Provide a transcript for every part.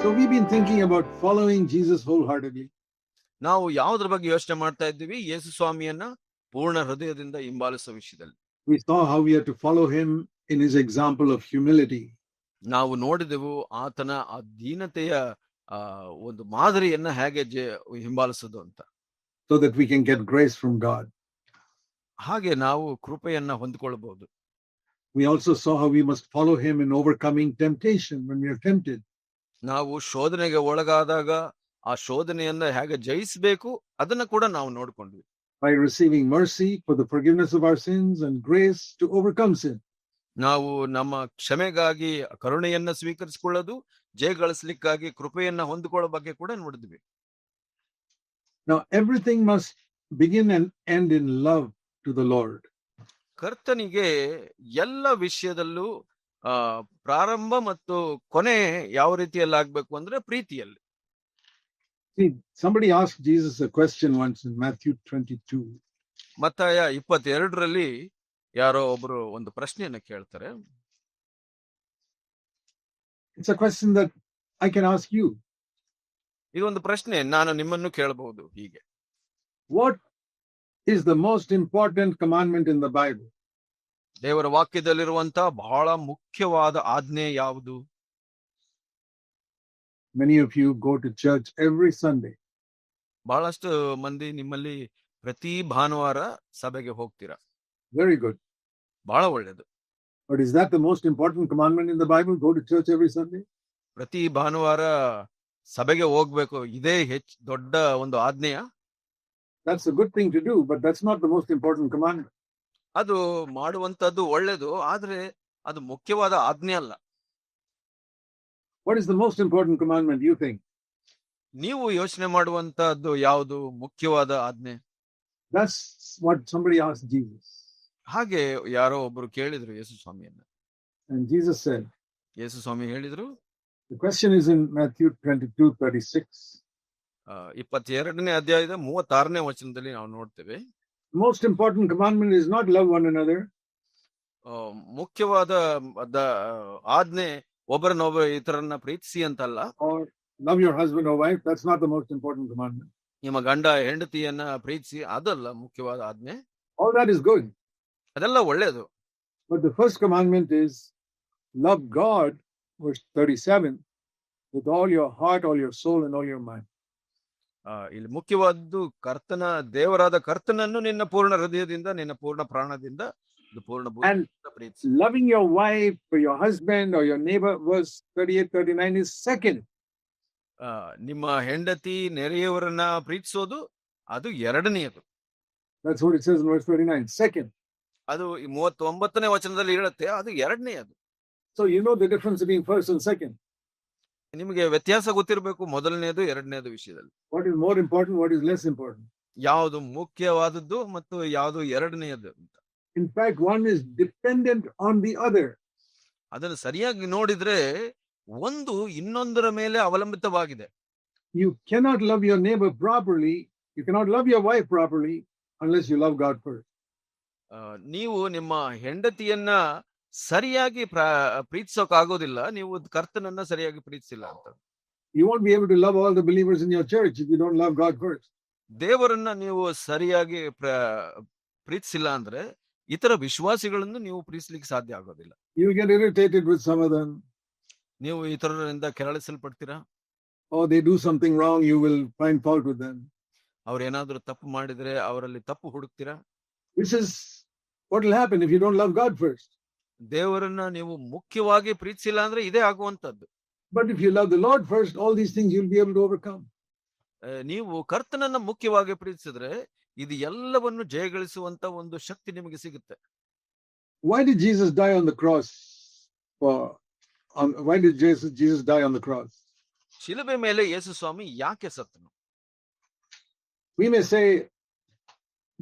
So we've been thinking about following Jesus wholeheartedly. ನಾವು ಯಾವುದ್ರ ಬಗ್ಗೆ ಯೋಚನೆ ಮಾಡ್ತಾ ಇದ್ದೀವಿ? ಯೇಸು ಸ್ವಾಮಿಯನ್ನ ಪೂರ್ಣ ಹೃದಯದಿಂದ ಹಿಂಬಾಲಿಸುವ ವಿಷಯದಲ್ಲಿ. We saw how we have to follow him in his example of humility. ನಾವು ನೋಡಿದೆವು ಆತನ ಆ ದೀನತೆಯ ಒಂದು ಮಾದರಿಯನ್ನ ಹೇಗೆ ಹಿಂಬಾಲಿಸೋದು ಅಂತ. So that we can get grace from God. ಹಾಗೆ ನಾವು ಕೃಪೆಯನ್ನ ಹೊಂದಿಕೊಳ್ಳಬಹುದು. We also saw how we must follow him in overcoming temptation when we are tempted. ನಾವು ಶೋಧನೆಗೆ ಒಳಗಾದಾಗ ಆ ಶೋಧನೆಯನ್ನ ಹೇಗೆ ಜಯಿಸಬೇಕು ಅದನ್ನ ಕೂಡ ನಾವು ನೋಡ್ಕೊಂಡ್ವಿ. By receiving mercy for the forgiveness of our sins and grace to overcome sin. ನಾವು ನಮ್ಮ ಕ್ಷಮೆಗಾಗಿ ಕರುಣೆಯನ್ನ ಸ್ವೀಕರಿಸಿಕೊಳ್ಳೋದು, ಜಯಗಳಿಸಲಿಕ್ಕಾಗಿ ಕೃಪೆಯನ್ನ ಹೊಂದಿಕೊಳ್ಳೋ ಬಗ್ಗೆ ಕೂಡ ನೋಡಿದ್ವಿ. Now everything must begin and end in love to the Lord. ಕರ್ತನಿಗೆ ಎಲ್ಲ ವಿಷಯದಲ್ಲೂ ಪ್ರಾರಂಭ ಮತ್ತು ಕೊನೆ ಯಾವ ರೀತಿಯಲ್ಲಿ ಆಗ್ಬೇಕು ಅಂದ್ರೆ ಪ್ರೀತಿಯಲ್ಲಿ. See, somebody asked Jesus a question once in Matthew 22. ಮತ್ತಾಯ 22ರಲ್ಲಿ ಯಾರೋ ಒಬ್ರು ಒಂದು ಪ್ರಶ್ನೆಯನ್ನ ಕೇಳ್ತಾರೆ. It's a question that I can ask you. ಇದೊಂದು ಪ್ರಶ್ನೆ ನಾನು ನಿಮ್ಮನ್ನು ಕೇಳಬಹುದು ಹೀಗೆ. What is the most important commandment in the Bible? ದೇವರ ವಾಕ್ಯದಲ್ಲಿರುವಂತ ಬಹಳ ಮುಖ್ಯವಾದ ಆಜ್ಞೆ ಯಾವುದು? Many of you go to church every Sunday. ಬಹಳಷ್ಟು ಮಂದಿ ನಿಮ್ಮಲ್ಲಿ ಪ್ರತಿ ಭಾನುವಾರ ಸಭೆಗೆ ಹೋಗ್ತೀರಾ. Very good. ಬಹಳ ಒಳ್ಳೆಯದು. But is that the most important commandment in the Bible? Go to church every Sunday? ಪ್ರತಿ ಭಾನುವಾರ ಸಭೆಗೆ ಹೋಗ್ಬೇಕು, ಇದೇ ದೊಡ್ಡ ಒಂದು ಆಜ್ಞೆಯ? That's a good thing to do, but that's not the most important commandment. ಅದು ಮಾಡುವಂತದ್ದು ಒಳ್ಳೆಯದು, ಆದ್ರೆ ಅದು ಮುಖ್ಯವಾದ ಆಜ್ಞೆ ಅಲ್ಲ. What is the most important commandment, you think? ನೀವು ಯೋಚನೆ ಮಾಡುವಂತದ್ದು ಯಾವುದು ಮುಖ್ಯವಾದ ಆಜ್ಞೆ? That's what somebody asked Jesus. ಹಾಗೆ ಯಾರೋ ಒಬ್ರು ಕೇಳಿದ್ರು ಯೇಸು ಸ್ವಾಮಿಯನ್ನ. And Jesus said, ಯೇಸು ಸ್ವಾಮಿ ಹೇಳಿದ್ರು, the question is in Matthew 22:36. 22ನೇ ಅಧ್ಯಾಯದ 36ನೇ ವಚನದಲ್ಲಿ ನಾವು ನೋಡ್ತೇವೆ. The most important commandment is not love one another. ಮುಖ್ಯವಾದ ಆಜ್ಞೆ ಒಬ್ಬರನ್ನೊಬ್ಬರು ಇತರನ್ನ ಪ್ರೀತಿಸಿ ಅಂತಲ್ಲ. Or love your husband or wife. That's not the most important commandment. ನಿಮ್ಮ ಗಂಡ ಹೆಂಡತಿಯನ್ನ ಪ್ರೀತಿಸಿ ಅದಲ್ಲ ಮುಖ್ಯವಾದ ಆಜ್ಞೆ. All that is good. ಅದೆಲ್ಲ ಒಳ್ಳೆಯದು. But the first commandment is love God, verse 37, with all your heart, all your soul, and all your mind. ಇಲ್ಲಿ ಮುಖ್ಯವಾದ್ದು ದೇವರಾದ ಕರ್ತನನ್ನು ನಿನ್ನ ಪೂರ್ಣ ಹೃದಯದಿಂದ, ನಿನ್ನ ಪೂರ್ಣ ಪ್ರಾಣದಿಂದ, ಪೂರ್ಣ ಪ್ರೀತಿಸಿ. Loving your wife or your husband or your neighbor, verse 38-39, is second. ನಿಮ್ಮ ಹೆಂಡತಿ ನೆರೆಯವರನ್ನ ಪ್ರೀತಿಸೋದು ಅದು ಎರಡನೆಯದು. That's what it says in verse 39, second. ಅದು 39ನೇ ವಚನದಲ್ಲಿ ಹೇಳುತ್ತೆ, ಅದು ಎರಡನೆಯದು. So you know the difference between first and second. ನಿಮಗೆ ವ್ಯತ್ಯಾಸ ಗೊತ್ತಿರಬೇಕು ಮೊದಲನೇದು ಎರಡನೇದು ವಿಷಯದಲ್ಲಿ. What is more important, what is less important? ಯಾವುದು ಮುಖ್ಯವಾದದ್ದು ಮತ್ತು ಯಾವುದು ಎರಡನೆಯದು ಅಂತ. In fact, one is dependent on the other. ಅದನ್ನು ಸರಿಯಾಗಿ ನೋಡಿದ್ರೆ ಒಂದು ಇನ್ನೊಂದರ ಮೇಲೆ ಅವಲಂಬಿತವಾಗಿದೆ. You cannot love your neighbor properly, you cannot love your wife properly unless you love God first. ನೀವು ನಿಮ್ಮ ಹೆಂಡತಿಯನ್ನ ಸರಿಯಾಗಿ ಪ್ರೀತಿಸೋಕಾಗೋದಿಲ್ಲ ನೀವು ಕರ್ತನನ್ನ ಸರಿಯಾಗಿ ಪ್ರೀತಿಸಿಲ್ಲ ಅಂತ. You won't be able to love all the believers in your church if you don't love God first. ದೇವರನ್ನ ನೀವು ಸರಿಯಾಗಿ ಪ್ರೀತಿಸಿಲ್ಲ ಅಂದ್ರೆ ಇತರ ವಿಶ್ವಾಸಿಗಳನ್ನು ನೀವು ಪ್ರೀತಿಸಲಿಕ್ಕೆ ಸಾಧ್ಯ ಆಗೋದಿಲ್ಲ. You get irritated with some of them. ನೀವು ಇತರರಿಂದ ಕೆರಳಿಸಲ್ಪಡ್ತೀರಾ. Or they do something wrong, you will find fault with them. ಅವ್ರು ಏನಾದ್ರೂ ತಪ್ಪು ಮಾಡಿದ್ರೆ ಅವರಲ್ಲಿ ತಪ್ಪು ಹುಡುಕ್ತೀರಾ. This is what will happen if you don't love God first. ದೇವರನ್ನ ನೀವು ಮುಖ್ಯವಾಗಿ ಪ್ರೀತಿಸಿಲ್ಲ ಅಂದ್ರೆ ಇದೇ ಆಗುವಂತದ್ದು. But if you love the Lord first, all these things you'll be able to overcome. ನೀವು ಕರ್ತನನ್ನ ಮುಖ್ಯವಾಗಿ ಪ್ರೀತಿಸಿದ್ರೆ ಇದು ಎಲ್ಲವನ್ನು ಜಯಗಳಿಸುವಂತ ಒಂದು ಶಕ್ತಿ ನಿಮಗೆ ಸಿಗುತ್ತೆ. Why did Jesus die on the cross? Why did Jesus die on the cross? ಶಿಲುಬೆ ಮೇಲೆ ಯೇಸು ಸ್ವಾಮಿ ಯಾಕೆ ಸತ್ತನು? We may say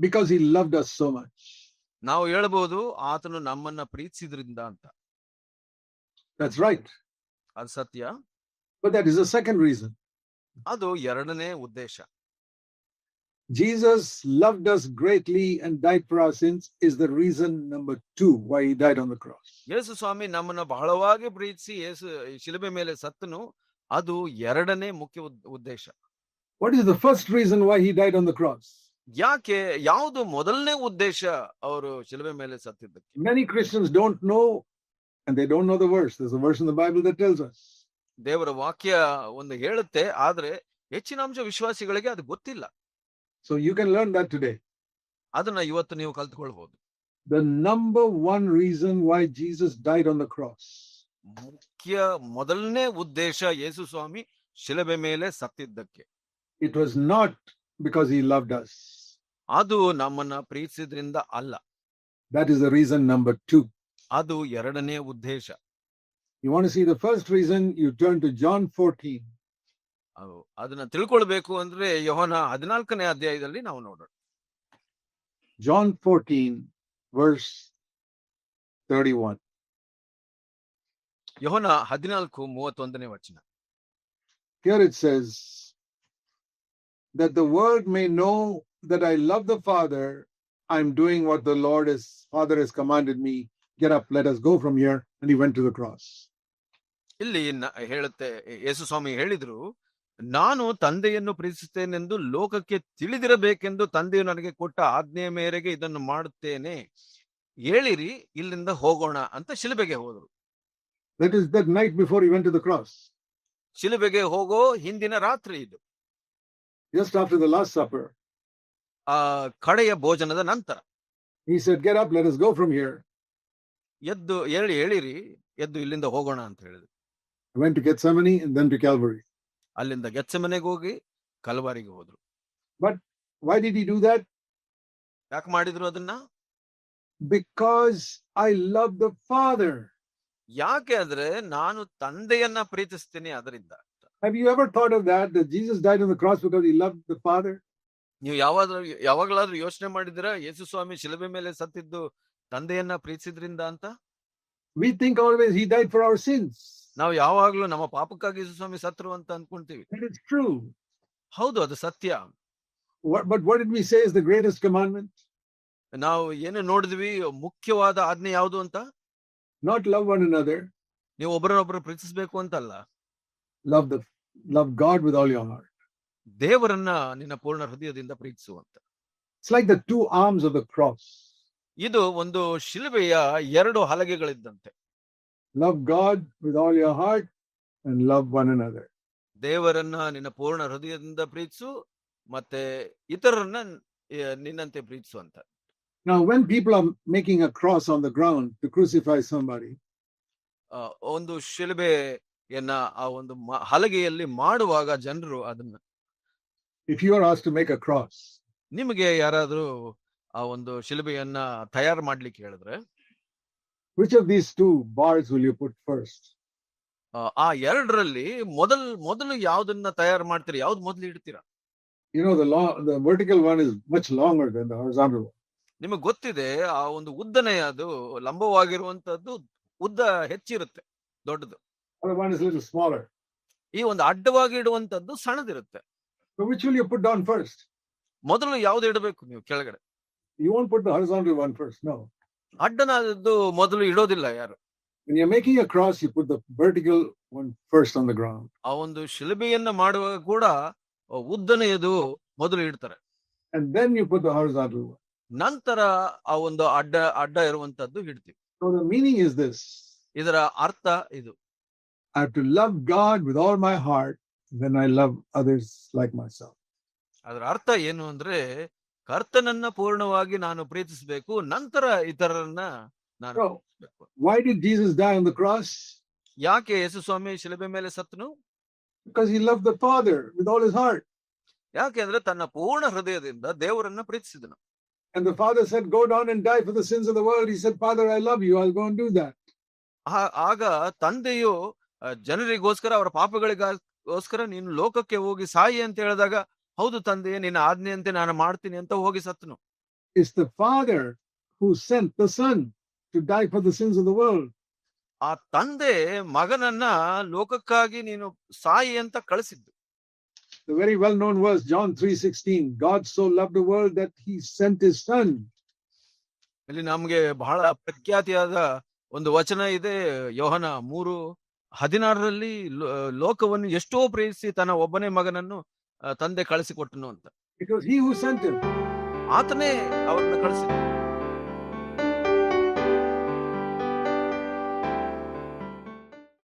because he loved us so much. ನಾವು ಹೇಳಬಹುದು ಆತನು ನಮ್ಮನ್ನ ಪ್ರೀತಿಸಿದ್ರಿಂದ ಅಂತ. That's right. ಅದು ಸತ್ಯ. But that is the second reason. ಅದು ಎರಡನೇ ಉದ್ದೇಶ. Jesus loved us greatly and died for our sins is the reason number 2 why he died on the cross. ಯೇಸು ಸ್ವಾಮಿ ನಮ್ಮನ್ನ ಬಹಳವಾಗಿ ಪ್ರೀತಿಸಿ ಶಿಲುಬೆ ಮೇಲೆ ಸತ್ತನು. ಅದು ಎರಡನೇ ಮುಖ್ಯ ಉದ್ದೇಶ. What is the first reason why he died on the cross? ಯಾಕೆ, ಯಾವುದು ಮೊದಲನೇ ಉದ್ದೇಶ ಅವರು ಶಿಲುಬೆ ಮೇಲೆ ಸತ್ತಿದ್ದಕ್ಕೆ? Many Christians don't know, and they don't know the verse. There's a verse in the Bible that tells us. ದೇವರ ವಾಕ್ಯ ಒಂದು ಹೇಳುತ್ತೆ, ಆದ್ರೆ ಹೆಚ್ಚಿನ ಅಂಶ ವಿಶ್ವಾಸಿಗಳಿಗೆ ಅದು ಗೊತ್ತಿಲ್ಲ. So you can learn that today. ಅದನ್ನ ಇವತ್ತು ನೀವು ಕಲ್ತ್ಕೊಳ್ಬಹುದು. The number one reason why Jesus died on the cross. ಮೊದಲನೇ ಉದ್ದೇಶ ಯೇಸು ಸ್ವಾಮಿ ಶಿಲುಬೆ ಮೇಲೆ ಸತ್ತಿದ್ದಕ್ಕೆ. It was not because he loved us. ಅದು ನಮ್ಮನ್ನ ಪ್ರೀತಿಸಿದ್ರಿಂದ ಅಲ್ಲ. That is the reason number 2. ಅದು ಎರಡನೇ ಉದ್ದೇಶ. You want to see the first reason? You turn to John 14. ಅದನ್ನ ತಿಳ್ಕೊಳ್ಬೇಕು ಅಂದ್ರೆ ಯೋಹನ 14ನೇ ಅಧ್ಯಾಯದಲ್ಲಿ ನಾವು ನೋಡೋಣ. John 14 verse 31. ಯೋಹನ 14:31ನೇ ವಚನ. Here it says that the world may know that I love the Father. I'm doing what the Father has commanded me. Get up, let us go from here. And he went to the cross. ಇಲ್ಲಿ ಹೇಳುತ್ತೆ, ಯೇಸು ಸ್ವಾಮಿ ಹೇಳಿದ್ರು, ನಾನು ತಂದೆಯನ್ನು ಪ್ರೀತಿಸುತ್ತೇನೆಂದು ಲೋಕಕ್ಕೆ ತಿಳಿದಿರಬೇಕೆಂದು ತಂದೆಯು ನನಗೆ ಕೊಟ್ಟ ಆಜ್ಞೆಯ ಮೇರೆಗೆ ಇದನ್ನು ಮಾಡುತ್ತೇನೆ. ಹೇಳಿರಿ, ಇಲ್ಲಿಂದ ಹೋಗೋಣ ಅಂತ ಶಿಲುಬೆಗೆ ಹೋದ್ರು. That is that night before he went to the cross. ಶಿಲುಬೆಗೆ ಹೋಗೋ ಹಿಂದಿನ ರಾತ್ರಿ ಇದು. Just after the Last Supper. ಕಡೆಯ ಭೋಜನದ ನಂತರ. He said, get up, let us go from here. ಎದ್ದು ಹೇಳಿರಿ, ಎದ್ದು ಇಲ್ಲಿಂದ ಹೋಗೋಣ ಅಂತ ಹೇಳಿದ್ರು. Went to Gethsemane and then to Calvary. ಅಲ್ಲಿಂದ ಗೆತ್ಸೆಮನೆಗೆ ಹೋಗಿ ಕಲ್ವಾರಿಗೆ ಹೋದ್ರು. But why did he do that? ಯಾಕೆ ಮಾಡಿದ್ರು ಅದನ್ನ? Because I love the Father. ಯಾಕೆ ಅಂದ್ರೆ ನಾನು ತಂದೆಯನ್ನ ಪ್ರೀತಿಸ್ತೀನಿ ಅದರಿಂದ. Have you ever thought of that Jesus died on the cross because he loved the Father? ನೀವು ಯಾವಾಗಲಾದ್ರೂ ಯೋಚನೆ ಮಾಡಿದಿರಾ ಯೇಸು ಸ್ವಾಮಿ ಶಿಲುಬೆ ಮೇಲೆ ಸತ್ತಿದ್ದು ತಂದೆಯನ್ನ ಪ್ರೀತಿಸಿದ್ರಿಂದ ಅಂತ? We think always he died for our sins. ನಾವು ಯಾವಾಗ್ಲೂ ನಮ್ಮ ಪಾಪಕ್ಕಾಗಿ ಯೇಸು ಸ್ವಾಮಿ ಸತ್ರು ಅಂತ ಅನ್ಕೊಂತೀವಿ. It is true. ಹೌದು, ಅದು ಸತ್ಯ. But what did we say is the greatest commandment? ನಾವು ಏನು ನೋಡಿದ್ವಿ, ಮುಖ್ಯವಾದ ಆಜ್ಞೆ ಯಾವುದು ಅಂತ? Not love one another. ನೀವು ಒಬ್ಬರನ್ನೊಬ್ಬರು ಪ್ರೀತಿಸಬೇಕು ಅಂತಲ್ಲ. Love God with all your heart. ದೇವರನ್ನ ನಿನ್ನ ಪೂರ್ಣ ಹೃದಯದಿಂದ ಪ್ರೀತಿಸುವಂತ. It's like the two arms of the cross. ಇದು ಒಂದು ಶಿಲುಬೆಯ ಎರಡು ಹಲಗೆಗಳಿದ್ದಂತೆ. Love God with all your heart and love one another. ದೇವರನ್ನ ನಿನ್ನ ಪೂರ್ಣ ಹೃದಯದಿಂದ ಪ್ರೀತಿಸು, ಮತ್ತೆ ಇತರರನ್ನ ನಿನ್ನಂತೆ ಪ್ರೀತಿಸುವಂತ. Now, when people are making a cross on the ground to crucify somebody, ಒಂದು ಶಿಲುಬೆಯನ್ನ ಆ ಒಂದು ಹಲಗೆಯಲ್ಲಿ ಮಾಡುವಾಗ ಜನರು ಅದನ್ನ, if you are asked to make a cross, ನಿಮಗೆ ಯಾರಾದ್ರೂ ಆ ಒಂದು ಶಿಲುಬೆಯನ್ನ ತಯಾರು ಮಾಡ್ಲಿಕ್ಕೆ ಹೇಳಿದ್ರೆ, which of these two bars will you put first? ಆ ಎರಡರಲ್ಲಿ ಮೊದಲು ಯಾವ್ದನ್ನ ತಯಾರು ಮಾಡ್ತೀರಾ, ಯಾವ್ದು ಮೊದಲು ಇಡ್ತೀರಾ? You know, the vertical one is much longer than the horizontal one. ನಿಮಗೆ ಗೊತ್ತಿದೆ, ಆ ಒಂದು ಉದ್ದನೆ ಅದು ಲಂಬವಾಗಿರುವಂತದ್ದು ಉದ್ದ ಹೆಚ್ಚಿರುತ್ತೆ, ದೊಡ್ಡದು. Other one is a little smaller. ಈ ಒಂದು ಅಡ್ಡವಾಗಿ ಇಡುವಂತದ್ದು ಸಣ್ಣದಿರುತ್ತೆ. So which will you put down first? ಮೊದಲು ಯಾವ್ದು ಇಡಬೇಕು ನೀವು ಕೆಳಗಡೆ? You won't put the horizontal one first, no. ಅಡ್ಡನಾದದ್ದು ಮೊದಲು ಇಡೋದಿಲ್ಲ ಯಾರು. When you're making a cross, you put the vertical one first on the ground. ಆ ಒಂದು ಶಿಲುಬೆಯನ್ನ ಮಾಡುವಾಗ ಕೂಡ ಉದ್ದನೆಯದು ಮೊದಲು ಇಡ್ತಾರೆ. And then you put the horizontal one. ನಂತರ ಆ ಒಂದು ಅಡ್ಡ ಇರುವಂತದ್ದು ಇಡ್ತೀವಿ. So the meaning is this. ಇದರ ಅರ್ಥ ಇದು. I have to love God with all my heart, then I love others like myself. ಅದರ ಅರ್ಥ ಏನು ಅಂದ್ರೆ, ಕರ್ತನನ್ನ ಪೂರ್ಣವಾಗಿ ನಾನು ಪ್ರೀತಿಸಬೇಕು, ನಂತರ ಇತರರನ್ನ ನಾನು ಪ್ರೀತಿಸಬೇಕು. Why did Jesus die on the cross? ಯಾಕೆ ಯೇಸು ಸ್ವಾಮಿ ಶಿಲುಬೆ ಮೇಲೆ ಸತ್ತನು? Because he loved the Father with all his heart. ಯಾಕೆ ಅಂದ್ರೆ ತನ್ನ ಪೂರ್ಣ ಹೃದಯದಿಂದ ದೇವರನ್ನ ಪ್ರೀತಿಸಿದನು. And the Father said, go down and die for the sins of the world. He said, Father, I love you. I'll go and do that. ಆಗ ತಂದೆಯು ಜನರಿಗೋಸ್ಕರ, ಅವರ ಪಾಪಗಳಿಗೋಸ್ಕರ ನೀನು ಲೋಕಕ್ಕೆ ಹೋಗಿ ಸಾಯಿ ಅಂತ ಹೇಳಿದಾಗ, ಹೌದು ತಂದೆಯೇ, ನಿನ್ನ ಆಜ್ಞೆಯಂತೆ ನಾನು ಮಾಡ್ತೀನಿ ಅಂತ ಹೋಗಿ ಸತ್ತನು. It's the Father who sent the Son to die for the sins of the world. ಆ ತಂದೆ ಮಗನನ್ನ ಲೋಕಕ್ಕಾಗಿ ನೀನು ಸಾಯಿ ಅಂತ ಕಳಿಸಿದ್ದು. The very well-known verse, John 3:16, God so loved the world that he sent his Son. ಇಲ್ಲಿ ನಮ್ಗೆ ಬಹಳ ಪ್ರಖ್ಯಾತಿಯಾದ ಒಂದು ವಚನ ಇದೆ, ಯೋಹನ 16ರಲ್ಲಿ ಲೋಕವನ್ನು ಎಷ್ಟೋ ಪ್ರೇಮಿಸಿ ತನ್ನ ಒಬ್ಬನೇ ಮಗನನ್ನು ತಂದೆ ಕಳಿಸಿಕೊಟ್ಟನು ಅಂತ. It was he who sent him. ಆತನೇ ಅವರನ್ನು ಕಳಿಸಿದ.